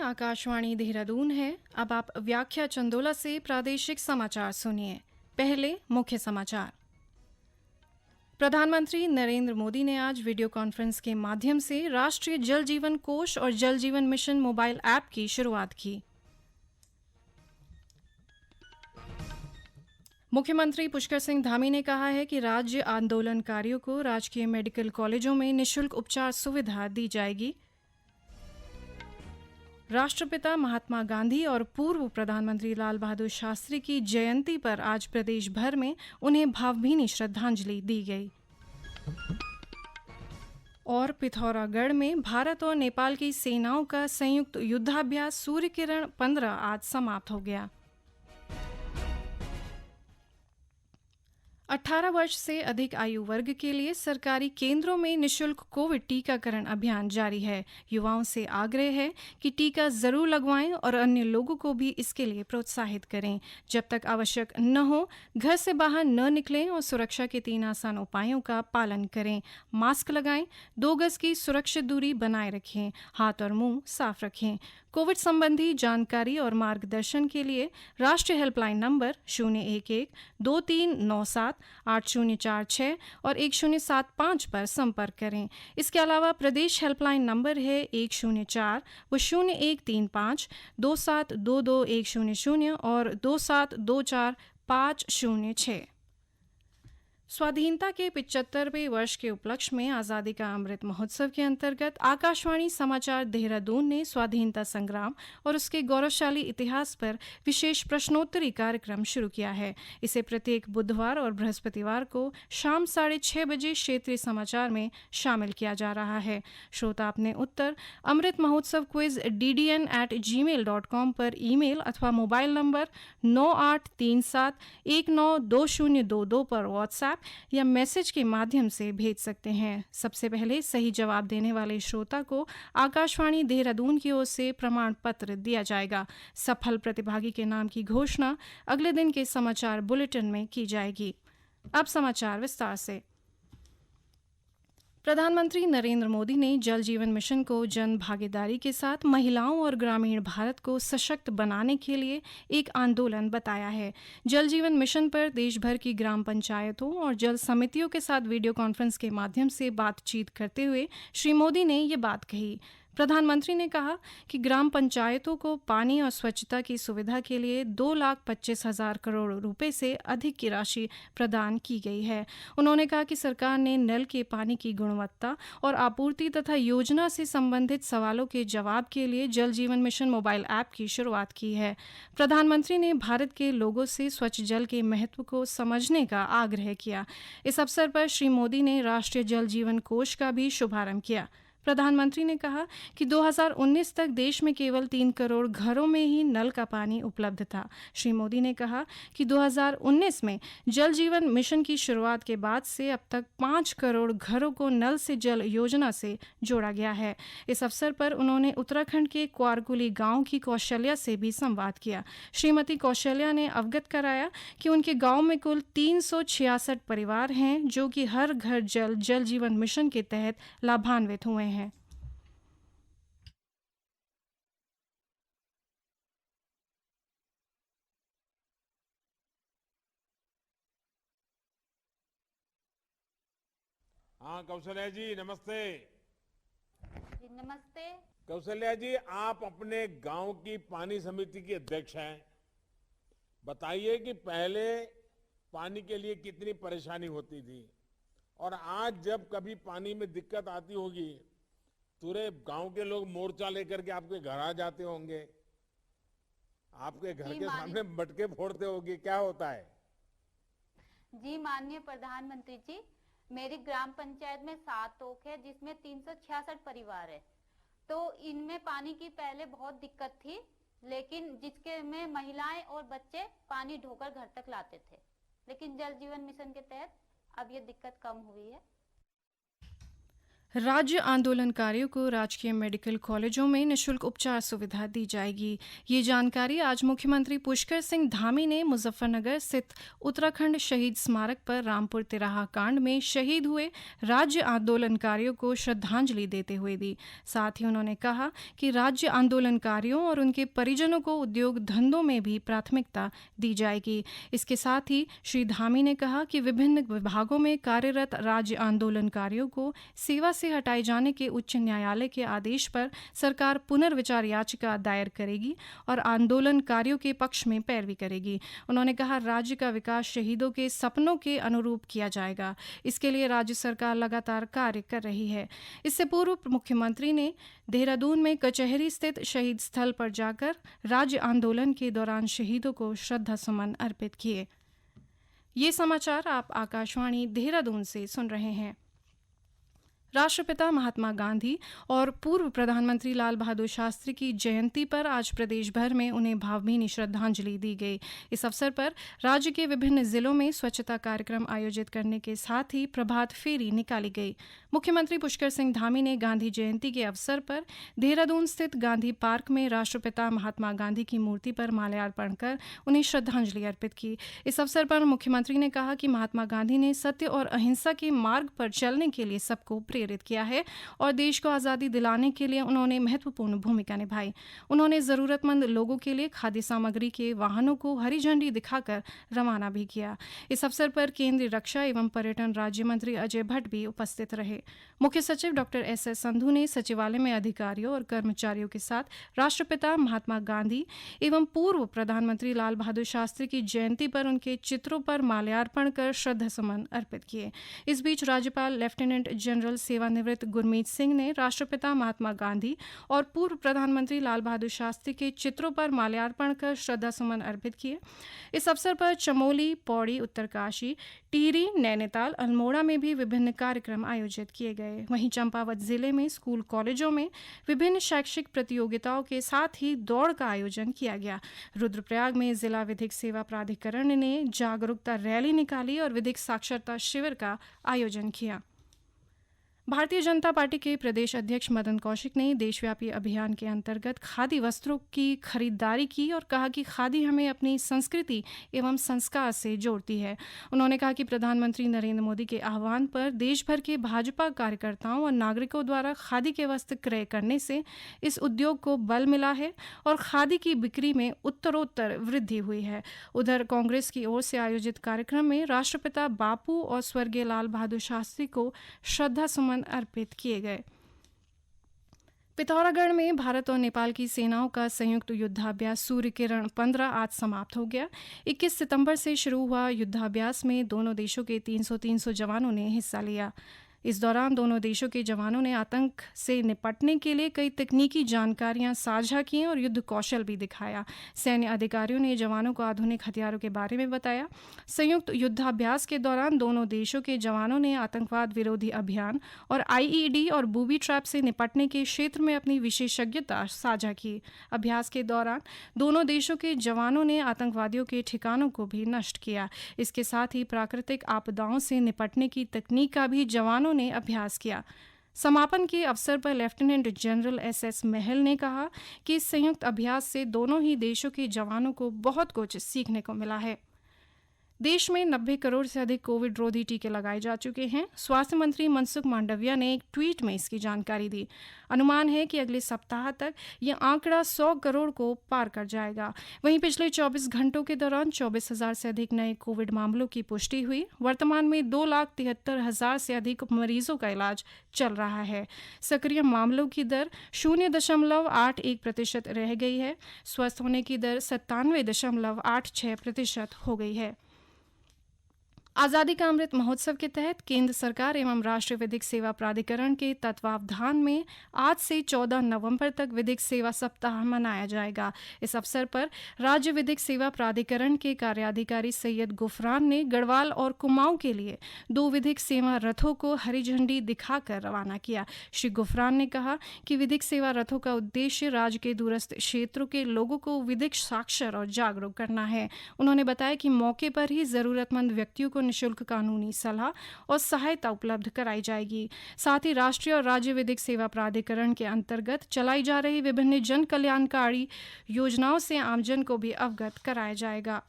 आकाशवाणी देहरादून है। अब आप व्याख्या चंदोला से प्रादेशिक समाचार सुनिए। पहले मुख्य समाचार। प्रधानमंत्री नरेंद्र मोदी ने आज वीडियो कॉन्फ्रेंस के माध्यम से राष्ट्रीय जल जीवन कोष और जल जीवन मिशन मोबाइल ऐप की शुरुआत की। मुख्यमंत्री पुष्कर सिंह धामी ने कहा है कि राज्य आंदोलनकारियों को राजकीय मेडिकल कॉलेजों में निःशुल्क उपचार सुविधा दी जाएगी। राष्ट्रपिता महात्मा गांधी और पूर्व प्रधानमंत्री लाल बहादुर शास्त्री की जयंती पर आज प्रदेश भर में उन्हें भावभीनी श्रद्धांजलि दी गई। और पिथौरागढ़ में भारत और नेपाल की सेनाओं का संयुक्त युद्धाभ्यास सूर्य किरण 15 आज समाप्त हो गया। 18 वर्ष से अधिक आयु वर्ग के लिए सरकारी केंद्रों में निःशुल्क कोविड टीकाकरण अभियान जारी है। युवाओं से आग्रह है कि टीका जरूर लगवाएं और अन्य लोगों को भी इसके लिए प्रोत्साहित करें। जब तक आवश्यक न हो, घर से बाहर न निकलें और सुरक्षा के 3 आसान उपायों का पालन करें। मास्क लगाएं, 2 गज की सुरक्षित दूरी बनाए रखें, हाथ और मुंह साफ रखें। कोविड संबंधी जानकारी और मार्गदर्शन के लिए राष्ट्रीय हेल्पलाइन नंबर 011-2397-8046 और 1075 पर संपर्क करें। इसके अलावा प्रदेश हेल्पलाइन नंबर है 104 व 0135 2722 और 2724506। स्वाधीनता के 75वें वर्ष के उपलक्ष्य में आज़ादी का अमृत महोत्सव के अंतर्गत आकाशवाणी समाचार देहरादून ने स्वाधीनता संग्राम और उसके गौरवशाली इतिहास पर विशेष प्रश्नोत्तरी कार्यक्रम शुरू किया है। इसे प्रत्येक बुधवार और बृहस्पतिवार को शाम 6:30 बजे क्षेत्रीय समाचार में शामिल किया जा रहा है। श्रोता अपने उत्तर अमृत महोत्सव क्विज ddn@gmail.com पर ईमेल अथवा मोबाइल नंबर 9837192022 पर व्हाट्सएप या मैसेज के माध्यम से भेज सकते हैं। सबसे पहले सही जवाब देने वाले श्रोता को आकाशवाणी देहरादून की ओर से प्रमाण पत्र दिया जाएगा। सफल प्रतिभागी के नाम की घोषणा अगले दिन के समाचार बुलेटिन में की जाएगी। अब समाचार विस्तार से। प्रधानमंत्री नरेंद्र मोदी ने जल जीवन मिशन को जन भागीदारी के साथ महिलाओं और ग्रामीण भारत को सशक्त बनाने के लिए एक आंदोलन बताया है। जल जीवन मिशन पर देश भर की ग्राम पंचायतों और जल समितियों के साथ वीडियो कॉन्फ्रेंस के माध्यम से बातचीत करते हुए श्री मोदी ने ये बात कही। प्रधानमंत्री ने कहा कि ग्राम पंचायतों को पानी और स्वच्छता की सुविधा के लिए 2,25,000 करोड़ रुपए से अधिक की राशि प्रदान की गई है। उन्होंने कहा कि सरकार ने नल के पानी की गुणवत्ता और आपूर्ति तथा योजना से संबंधित सवालों के जवाब के लिए जल जीवन मिशन मोबाइल ऐप की शुरुआत की है। प्रधानमंत्री ने भारत के लोगों से स्वच्छ जल के महत्व को समझने का आग्रह किया। इस अवसर पर श्री मोदी ने राष्ट्रीय जल जीवन कोष का भी शुभारंभ किया। प्रधानमंत्री ने कहा कि 2019 तक देश में केवल 3 करोड़ घरों में ही नल का पानी उपलब्ध था। श्री मोदी ने कहा कि 2019 में जल जीवन मिशन की शुरुआत के बाद से अब तक 5 करोड़ घरों को नल से जल योजना से जोड़ा गया है। इस अवसर पर उन्होंने उत्तराखंड के क्वारकुली गांव की कौशल्या से भी संवाद किया। श्रीमती कौशल्या ने अवगत कराया कि उनके गांव में कुल 366 परिवार हैं जो कि हर घर जल जीवन मिशन के तहत लाभान्वित हुए हैं। हाँ कौशल्या जी नमस्ते। जी नमस्ते। कौशल्या जी आप अपने गांव की पानी समिति की अध्यक्ष हैं। बताइए कि पहले पानी के लिए कितनी परेशानी होती थी और आज जब कभी पानी में दिक्कत आती होगी पूरे गांव के लोग मोर्चा लेकर के आपके घर आ जाते होंगे, आपके घर के सामने मटके फोड़ते होंगे, क्या होता है? जी माननीय प्रधानमंत्री जी, मेरी ग्राम पंचायत में 7 तोक है जिसमें 366 परिवार है। तो इनमें पानी की पहले बहुत दिक्कत थी, लेकिन जिसके में महिलाएं और बच्चे पानी ढोकर घर तक लाते थे। लेकिन जल जीवन मिशन के तहत अब ये दिक्कत कम हुई है। राज्य आंदोलनकारियों को राजकीय मेडिकल कॉलेजों में निःशुल्क उपचार सुविधा दी जाएगी। ये जानकारी आज मुख्यमंत्री पुष्कर सिंह धामी ने मुजफ्फरनगर स्थित उत्तराखंड शहीद स्मारक पर रामपुर तिराहा कांड में शहीद हुए राज्य आंदोलनकारियों को श्रद्धांजलि देते हुए दी। साथ ही उन्होंने कहा कि राज्य आंदोलनकारियों और उनके परिजनों को उद्योग धंधों में भी प्राथमिकता दी जाएगी। इसके साथ ही श्री धामी ने कहा कि विभिन्न विभागों में कार्यरत राज्य आंदोलनकारियों को सेवा से हटाए जाने के उच्च न्यायालय के आदेश पर सरकार पुनर्विचार याचिका दायर करेगी और आंदोलनकारियों के पक्ष में पैरवी करेगी। उन्होंने कहा, राज्य का विकास शहीदों के सपनों के अनुरूप किया जाएगा। इसके लिए राज्य सरकार लगातार कार्य कर रही है। इससे पूर्व मुख्यमंत्री ने देहरादून में कचहरी स्थित शहीद स्थल पर जाकर राज्य आंदोलन के दौरान शहीदों को श्रद्धासुमन अर्पित किए। ये समाचार आप आकाशवाणी देहरादून से सुन रहे हैं। राष्ट्रपिता महात्मा गांधी और पूर्व प्रधानमंत्री लाल बहादुर शास्त्री की जयंती पर आज प्रदेश भर में उन्हें भावभीनी श्रद्धांजलि दी गई। इस अवसर पर राज्य के विभिन्न जिलों में स्वच्छता कार्यक्रम आयोजित करने के साथ ही प्रभात फेरी निकाली गई। मुख्यमंत्री पुष्कर सिंह धामी ने गांधी जयंती के अवसर पर देहरादून स्थित गांधी पार्क में राष्ट्रपिता महात्मा गांधी की मूर्ति पर माल्यार्पण कर उन्हें श्रद्धांजलि अर्पित की। इस अवसर पर मुख्यमंत्री ने कहा कि महात्मा गांधी ने सत्य और अहिंसा के मार्ग पर चलने के लिए सबको प्रेरित किया है और देश को आज़ादी दिलाने के लिए उन्होंने महत्वपूर्ण भूमिका निभाई। उन्होंने ज़रूरतमंद लोगों के लिए खाद्य सामग्री के वाहनों को हरी झंडी दिखाकर रवाना भी किया। इस अवसर पर केंद्रीय रक्षा एवं पर्यटन राज्य मंत्री अजय भट्ट भी उपस्थित रहे। मुख्य सचिव डॉक्टर एस.एस. संधू ने सचिवालय में अधिकारियों और कर्मचारियों के साथ राष्ट्रपिता महात्मा गांधी एवं पूर्व प्रधानमंत्री लाल बहादुर शास्त्री की जयंती पर उनके चित्रों पर माल्यार्पण कर श्रद्धासुमन अर्पित किए। इस बीच राज्यपाल लेफ्टिनेंट जनरल सेवानिवृत्त गुरमीत सिंह ने राष्ट्रपिता महात्मा गांधी और पूर्व प्रधानमंत्री लाल बहादुर शास्त्री के चित्रों पर माल्यार्पण कर श्रद्धासुमन अर्पित किए। इस अवसर पर चमोली, पौड़ी, उत्तरकाशी, टिहरी, नैनीताल, अल्मोड़ा में भी विभिन्न कार्यक्रम आयोजित किए गए। वहीं चंपावत जिले में स्कूल कॉलेजों में विभिन्न शैक्षिक प्रतियोगिताओं के साथ ही दौड़ का आयोजन किया गया। रुद्रप्रयाग में जिला विधिक सेवा प्राधिकरण ने जागरूकता रैली निकाली और विधिक साक्षरता शिविर का आयोजन किया। भारतीय जनता पार्टी के प्रदेश अध्यक्ष मदन कौशिक ने देशव्यापी अभियान के अंतर्गत खादी वस्त्रों की खरीदारी की और कहा कि खादी हमें अपनी संस्कृति एवं संस्कार से जोड़ती है। उन्होंने कहा कि प्रधानमंत्री नरेंद्र मोदी के आह्वान पर देश भर के भाजपा कार्यकर्ताओं और नागरिकों द्वारा खादी के वस्त्र क्रय करने से इस उद्योग को बल मिला है और खादी की बिक्री में उत्तरोत्तर वृद्धि हुई है। उधर कांग्रेस की ओर से आयोजित कार्यक्रम में राष्ट्रपिता बापू और स्वर्गीय लाल बहादुर शास्त्री को श्रद्धासुमन अर्पित किए गए। पिथौरागढ़ में भारत और नेपाल की सेनाओं का संयुक्त युद्धाभ्यास सूर्य किरण 15 आज समाप्त हो गया। 21 सितंबर से शुरू हुआ युद्धाभ्यास में दोनों देशों के 300 जवानों ने हिस्सा लिया। इस दौरान दोनों देशों के जवानों ने आतंक से निपटने के लिए कई तकनीकी जानकारियां साझा की और युद्ध कौशल भी दिखाया। सैन्य अधिकारियों ने जवानों को आधुनिक हथियारों के बारे में बताया। संयुक्त युद्धाभ्यास के दौरान दोनों देशों के जवानों ने आतंकवाद विरोधी अभियान और आईईडी और बूबी ट्रैप से निपटने के क्षेत्र में अपनी विशेषज्ञता साझा की। अभ्यास के दौरान दोनों देशों के जवानों ने आतंकवादियों के ठिकानों को भी नष्ट किया। इसके साथ ही प्राकृतिक आपदाओं से निपटने की तकनीक का भी जवानों ने अभ्यास किया। समापन के अवसर पर लेफ्टिनेंट जनरल एस.एस. महल ने कहा कि इस संयुक्त अभ्यास से दोनों ही देशों के जवानों को बहुत कुछ सीखने को मिला है। देश में 90 करोड़ से अधिक कोविड रोधी टीके लगाए जा चुके हैं। स्वास्थ्य मंत्री मनसुख मांडविया ने एक ट्वीट में इसकी जानकारी दी। अनुमान है कि अगले सप्ताह तक यह आंकड़ा 100 करोड़ को पार कर जाएगा। वहीं पिछले 24 घंटों के दौरान 24,000 से अधिक नए कोविड मामलों की पुष्टि हुई। वर्तमान में 2,73,000 से अधिक मरीजों का इलाज चल रहा है। सक्रिय मामलों की दर 0.81% रह गई है। स्वस्थ होने की दर 97.86% हो गई है। आज़ादी का अमृत महोत्सव के तहत केंद्र सरकार एवं राष्ट्रीय विधिक सेवा प्राधिकरण के तत्वावधान में आज से 14 नवंबर तक विधिक सेवा सप्ताह मनाया जाएगा। इस अवसर पर राज्य विधिक सेवा प्राधिकरण के कार्याधिकारी सैयद गुफरान ने गढ़वाल और कुमाऊं के लिए 2 विधिक सेवा रथों को हरी झंडी दिखाकर रवाना किया। श्री गुफरान ने कहा कि विधिक सेवा रथों का उद्देश्य राज्य के दूरस्थ क्षेत्रों के लोगों को विधिक साक्षर और जागरूक करना है। उन्होंने बताया कि मौके पर ही जरूरतमंद व्यक्तियों को निःशुल्क कानूनी सलाह और सहायता उपलब्ध कराई जाएगी। साथ ही राष्ट्रीय और राज्य विधिक सेवा प्राधिकरण के अंतर्गत चलाई जा रही विभिन्न जन कल्याणकारी योजनाओं से आमजन को भी अवगत कराया जाएगा।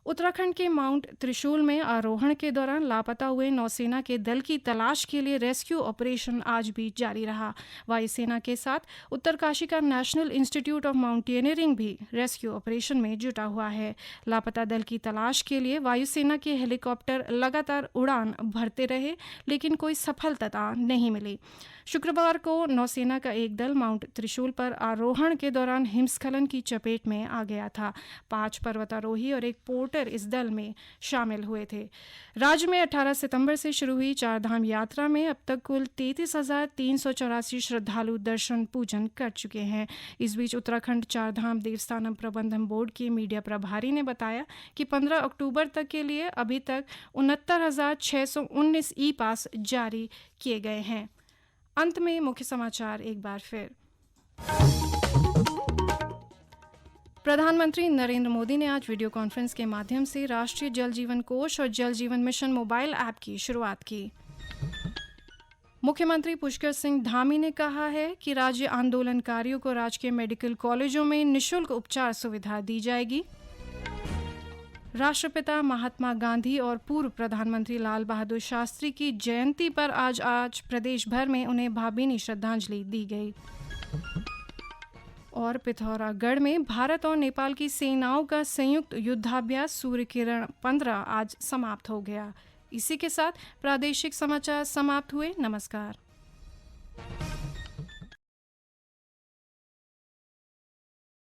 उत्तराखंड के माउंट त्रिशूल में आरोहण के दौरान लापता हुए नौसेना के दल की तलाश के लिए रेस्क्यू ऑपरेशन आज भी जारी रहा। वायुसेना के साथ उत्तरकाशी का नेशनल इंस्टीट्यूट ऑफ माउंटेनियरिंग भी रेस्क्यू ऑपरेशन में जुटा हुआ है। लापता दल की तलाश के लिए वायुसेना के हेलीकॉप्टर लगातार उड़ान भरते रहे, लेकिन कोई सफलता नहीं मिली। शुक्रवार को नौसेना का एक दल माउंट त्रिशूल पर आरोहण के दौरान हिमस्खलन की चपेट में आ गया था। 5 पर्वतारोही और एक पोर्टर इस दल में शामिल हुए थे। राज्य में 18 सितंबर से शुरू हुई चारधाम यात्रा में अब तक कुल 33,384 श्रद्धालु दर्शन पूजन कर चुके हैं। इस बीच उत्तराखंड चारधाम देवस्थानम प्रबंधन बोर्ड के मीडिया प्रभारी ने बताया कि 15 अक्टूबर तक के लिए अभी तक 69,619 ई पास जारी किए गए हैं। अंत में मुख्य समाचार एक बार फिर। प्रधानमंत्री नरेंद्र मोदी ने आज वीडियो कॉन्फ्रेंस के माध्यम से राष्ट्रीय जल जीवन कोष और जल जीवन मिशन मोबाइल ऐप की शुरुआत की। मुख्यमंत्री पुष्कर सिंह धामी ने कहा है कि राज्य आंदोलनकारियों को राजकीय मेडिकल कॉलेजों में निःशुल्क उपचार सुविधा दी जाएगी। राष्ट्रपिता महात्मा गांधी और पूर्व प्रधानमंत्री लाल बहादुर शास्त्री की जयंती पर आज प्रदेश भर में उन्हें भावभीनी श्रद्धांजलि दी गई। और पिथौरागढ़ में भारत और नेपाल की सेनाओं का संयुक्त युद्धाभ्यास सूर्य किरण 15 आज समाप्त हो गया। इसी के साथ प्रादेशिक समाचार समाप्त हुए। नमस्कार।